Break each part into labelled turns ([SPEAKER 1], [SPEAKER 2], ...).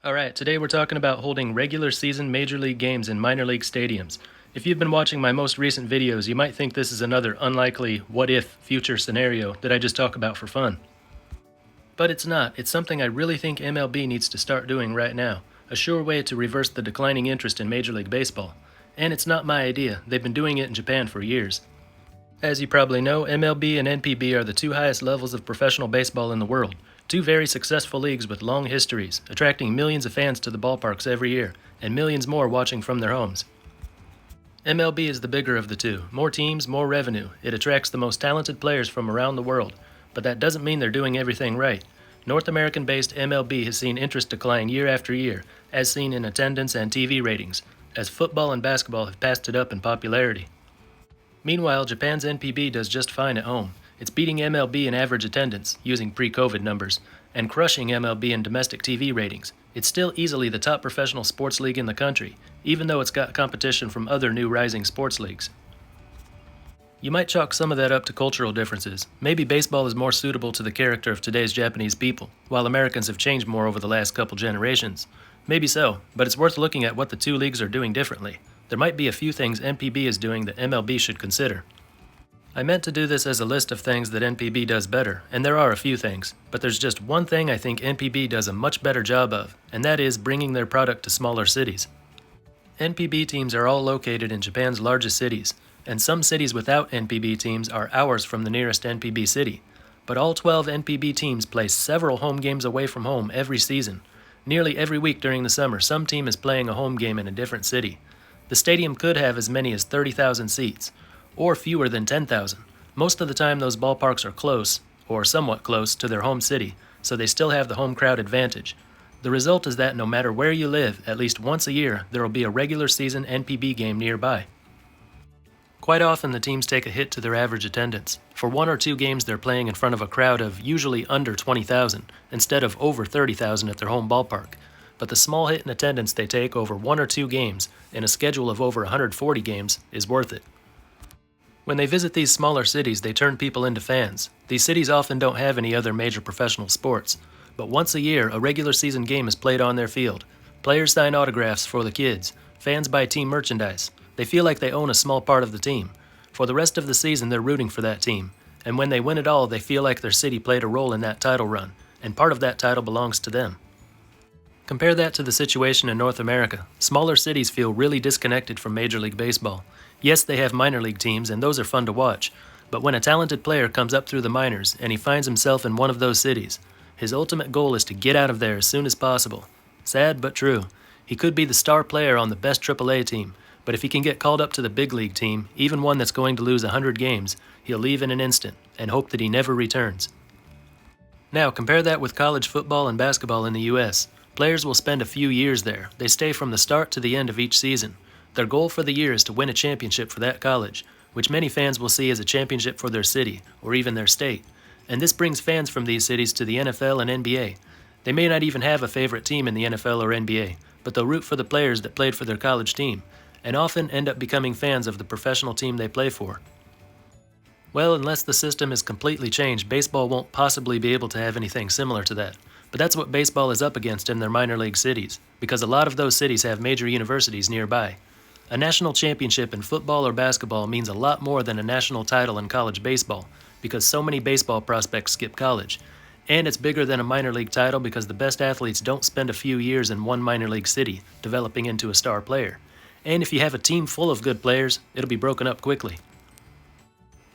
[SPEAKER 1] Alright, today we're talking about holding regular season Major League games in minor league stadiums. If you've been watching my most recent videos, you might think this is another unlikely what-if future scenario that I just talk about for fun. But it's not. It's something I really think MLB needs to start doing right now, a sure way to reverse the declining interest in Major League Baseball. And it's not my idea, they've been doing it in Japan for years. As you probably know, MLB and NPB are the two highest levels of professional baseball in the world. Two very successful leagues with long histories, attracting millions of fans to the ballparks every year, and millions more watching from their homes. MLB is the bigger of the two. More teams, more revenue. It attracts the most talented players from around the world. But that doesn't mean they're doing everything right. North American-based MLB has seen interest decline year after year, as seen in attendance and TV ratings, as football and basketball have passed it up in popularity. Meanwhile, Japan's NPB does just fine at home. It's beating MLB in average attendance, using pre-COVID numbers, and crushing MLB in domestic TV ratings. It's still easily the top professional sports league in the country, even though it's got competition from other new rising sports leagues. You might chalk some of that up to cultural differences. Maybe baseball is more suitable to the character of today's Japanese people, while Americans have changed more over the last couple generations. Maybe so, but it's worth looking at what the two leagues are doing differently. There might be a few things NPB is doing that MLB should consider. I meant to do this as a list of things that NPB does better, and there are a few things, but there's just one thing I think NPB does a much better job of, and that is bringing their product to smaller cities. NPB teams are all located in Japan's largest cities, and some cities without NPB teams are hours from the nearest NPB city. But all 12 NPB teams play several home games away from home every season. Nearly every week during the summer, some team is playing a home game in a different city. The stadium could have as many as 30,000 seats, or fewer than 10,000. Most of the time those ballparks are close, or somewhat close, to their home city, so they still have the home crowd advantage. The result is that no matter where you live, at least once a year, there will be a regular season NPB game nearby. Quite often the teams take a hit to their average attendance. For one or two games they're playing in front of a crowd of usually under 20,000, instead of over 30,000 at their home ballpark. But the small hit in attendance they take over one or two games, in a schedule of over 140 games, is worth it. When they visit these smaller cities, they turn people into fans. These cities often don't have any other major professional sports, but once a year, a regular season game is played on their field. Players sign autographs for the kids. Fans buy team merchandise. They feel like they own a small part of the team. For the rest of the season, they're rooting for that team. And when they win it all, they feel like their city played a role in that title run, and part of that title belongs to them. Compare that to the situation in North America. Smaller cities feel really disconnected from Major League Baseball. Yes, they have minor league teams, and those are fun to watch, but when a talented player comes up through the minors and he finds himself in one of those cities, his ultimate goal is to get out of there as soon as possible. Sad but true. He could be the star player on the best AAA team, but if he can get called up to the big league team, even one that's going to lose 100 games, he'll leave in an instant and hope that he never returns. Now, compare that with college football and basketball in the U.S. Players will spend a few years there. They stay from the start to the end of each season. Their goal for the year is to win a championship for that college, which many fans will see as a championship for their city, or even their state. And this brings fans from these cities to the NFL and NBA. They may not even have a favorite team in the NFL or NBA, but they'll root for the players that played for their college team, and often end up becoming fans of the professional team they play for. Well, unless the system is completely changed, baseball won't possibly be able to have anything similar to that. But that's what baseball is up against in their minor league cities, because a lot of those cities have major universities nearby. A national championship in football or basketball means a lot more than a national title in college baseball, because so many baseball prospects skip college. And it's bigger than a minor league title because the best athletes don't spend a few years in one minor league city, developing into a star player. And if you have a team full of good players, it'll be broken up quickly.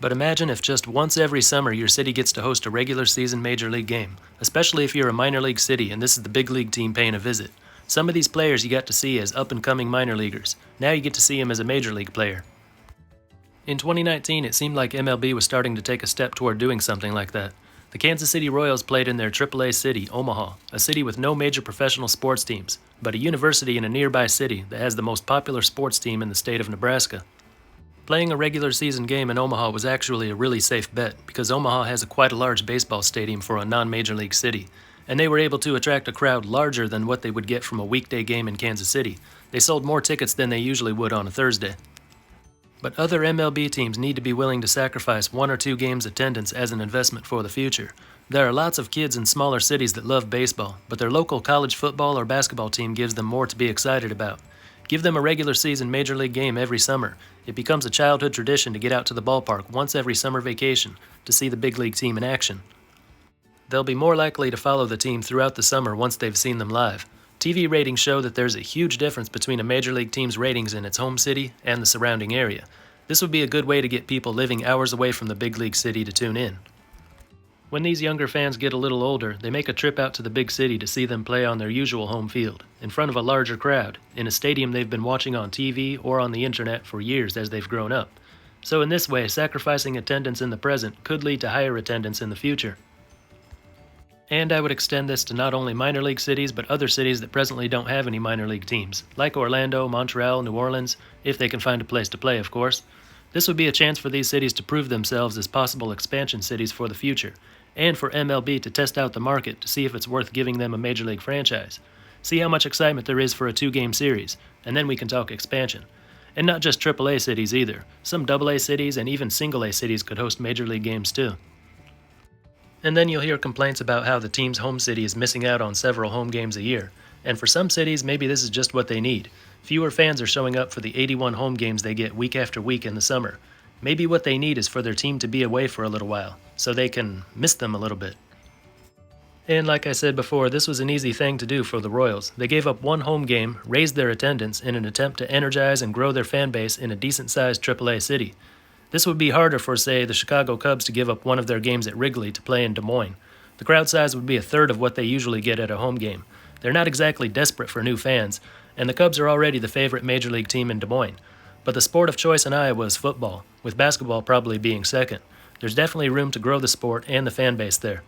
[SPEAKER 1] But imagine if just once every summer your city gets to host a regular season major league game, especially if you're a minor league city and this is the big league team paying a visit. Some of these players you got to see as up-and-coming minor leaguers. Now you get to see them as a major league player. In 2019, it seemed like MLB was starting to take a step toward doing something like that. The Kansas City Royals played in their AAA city, Omaha, a city with no major professional sports teams, but a university in a nearby city that has the most popular sports team in the state of Nebraska. Playing a regular season game in Omaha was actually a really safe bet because Omaha has quite a large baseball stadium for a non-major league city, and they were able to attract a crowd larger than what they would get from a weekday game in Kansas City. They sold more tickets than they usually would on a Thursday. But other MLB teams need to be willing to sacrifice one or two games' attendance as an investment for the future. There are lots of kids in smaller cities that love baseball, but their local college football or basketball team gives them more to be excited about. Give them a regular season Major League game every summer. It becomes a childhood tradition to get out to the ballpark once every summer vacation to see the big league team in action. They'll be more likely to follow the team throughout the summer once they've seen them live. TV ratings show that there's a huge difference between a Major League team's ratings in its home city and the surrounding area. This would be a good way to get people living hours away from the big league city to tune in. When these younger fans get a little older, they make a trip out to the big city to see them play on their usual home field, in front of a larger crowd, in a stadium they've been watching on TV or on the internet for years as they've grown up. So in this way, sacrificing attendance in the present could lead to higher attendance in the future. And I would extend this to not only minor league cities, but other cities that presently don't have any minor league teams, like Orlando, Montreal, New Orleans, if they can find a place to play, of course. This would be a chance for these cities to prove themselves as possible expansion cities for the future, and for MLB to test out the market to see if it's worth giving them a Major League franchise. See how much excitement there is for a 2-game series, and then we can talk expansion. And not just AAA cities either. Some AA cities and even single-A cities could host Major League games too. And then you'll hear complaints about how the team's home city is missing out on several home games a year. And for some cities, maybe this is just what they need. Fewer fans are showing up for the 81 home games they get week after week in the summer. Maybe what they need is for their team to be away for a little while, so they can miss them a little bit. And like I said before, this was an easy thing to do for the Royals. They gave up one home game, raised their attendance in an attempt to energize and grow their fan base in a decent-sized AAA city. This would be harder for, say, the Chicago Cubs to give up one of their games at Wrigley to play in Des Moines. The crowd size would be a third of what they usually get at a home game. They're not exactly desperate for new fans, and the Cubs are already the favorite Major League team in Des Moines. But the sport of choice in Iowa is football, with basketball probably being second. There's definitely room to grow the sport and the fan base there.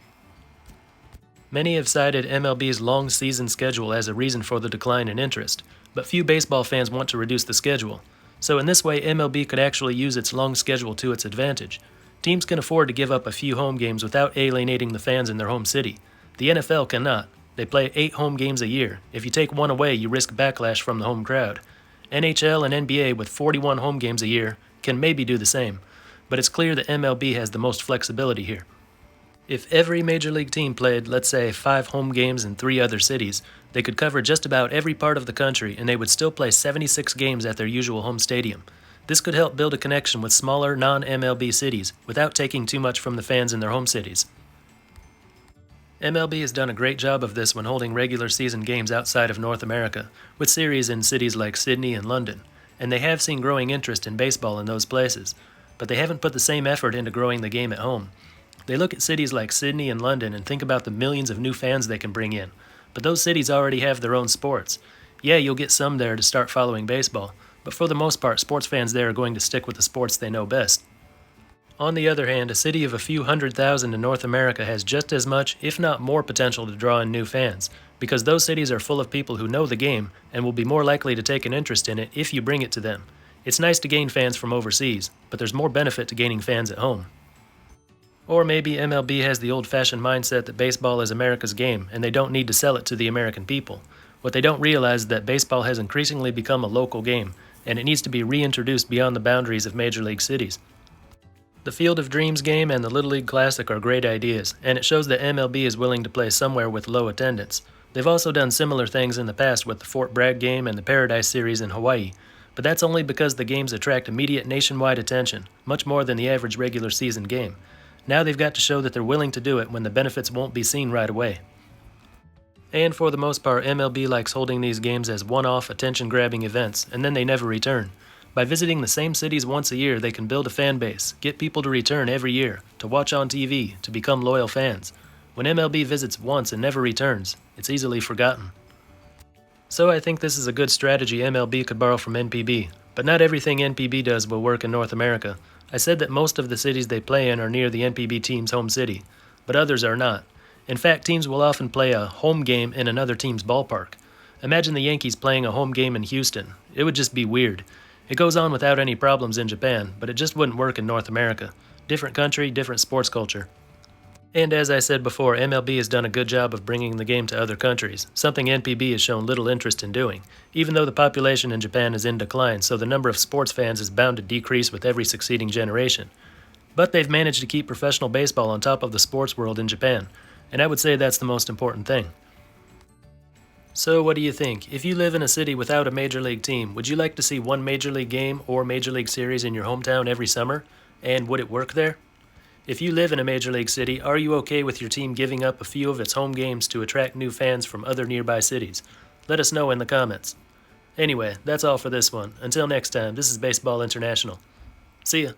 [SPEAKER 1] Many have cited MLB's long season schedule as a reason for the decline in interest, but few baseball fans want to reduce the schedule. So in this way, MLB could actually use its long schedule to its advantage. Teams can afford to give up a few home games without alienating the fans in their home city. The NFL cannot. They play 8 home games a year. If you take one away, you risk backlash from the home crowd. NHL and NBA, with 41 home games a year, can maybe do the same, but it's clear that MLB has the most flexibility here. If every Major League team played, let's say, 5 home games in 3 other cities, they could cover just about every part of the country, and they would still play 76 games at their usual home stadium. This could help build a connection with smaller, non-MLB cities without taking too much from the fans in their home cities. MLB has done a great job of this when holding regular season games outside of North America, with series in cities like Sydney and London, and they have seen growing interest in baseball in those places, but they haven't put the same effort into growing the game at home. They look at cities like Sydney and London and think about the millions of new fans they can bring in, but those cities already have their own sports. Yeah, you'll get some there to start following baseball, but for the most part, sports fans there are going to stick with the sports they know best. On the other hand, a city of a few 100,000 in North America has just as much, if not more, potential to draw in new fans, because those cities are full of people who know the game and will be more likely to take an interest in it if you bring it to them. It's nice to gain fans from overseas, but there's more benefit to gaining fans at home. Or maybe MLB has the old-fashioned mindset that baseball is America's game and they don't need to sell it to the American people. What they don't realize is that baseball has increasingly become a local game, and it needs to be reintroduced beyond the boundaries of Major League cities. The Field of Dreams game and the Little League Classic are great ideas, and it shows that MLB is willing to play somewhere with low attendance. They've also done similar things in the past with the Fort Bragg game and the Paradise Series in Hawaii, but that's only because the games attract immediate nationwide attention, much more than the average regular season game. Now they've got to show that they're willing to do it when the benefits won't be seen right away. And for the most part, MLB likes holding these games as one-off, attention-grabbing events, and then they never return. By visiting the same cities once a year, they can build a fan base, get people to return every year, to watch on TV, to become loyal fans. When MLB visits once and never returns, it's easily forgotten. So I think this is a good strategy MLB could borrow from NPB, but not everything NPB does will work in North America. I said that most of the cities they play in are near the NPB team's home city, but others are not. In fact, teams will often play a home game in another team's ballpark. Imagine the Yankees playing a home game in Houston. It would just be weird. It goes on without any problems in Japan, but it just wouldn't work in North America. Different country, different sports culture. And as I said before, MLB has done a good job of bringing the game to other countries, something NPB has shown little interest in doing, even though the population in Japan is in decline, so the number of sports fans is bound to decrease with every succeeding generation. But they've managed to keep professional baseball on top of the sports world in Japan, and I would say that's the most important thing. So, what do you think? If you live in a city without a major league team, would you like to see one major league game or major league series in your hometown every summer? And would it work there? If you live in a major league city, are you okay with your team giving up a few of its home games to attract new fans from other nearby cities? Let us know in the comments. Anyway, that's all for this one. Until next time, this is Baseball International. See ya.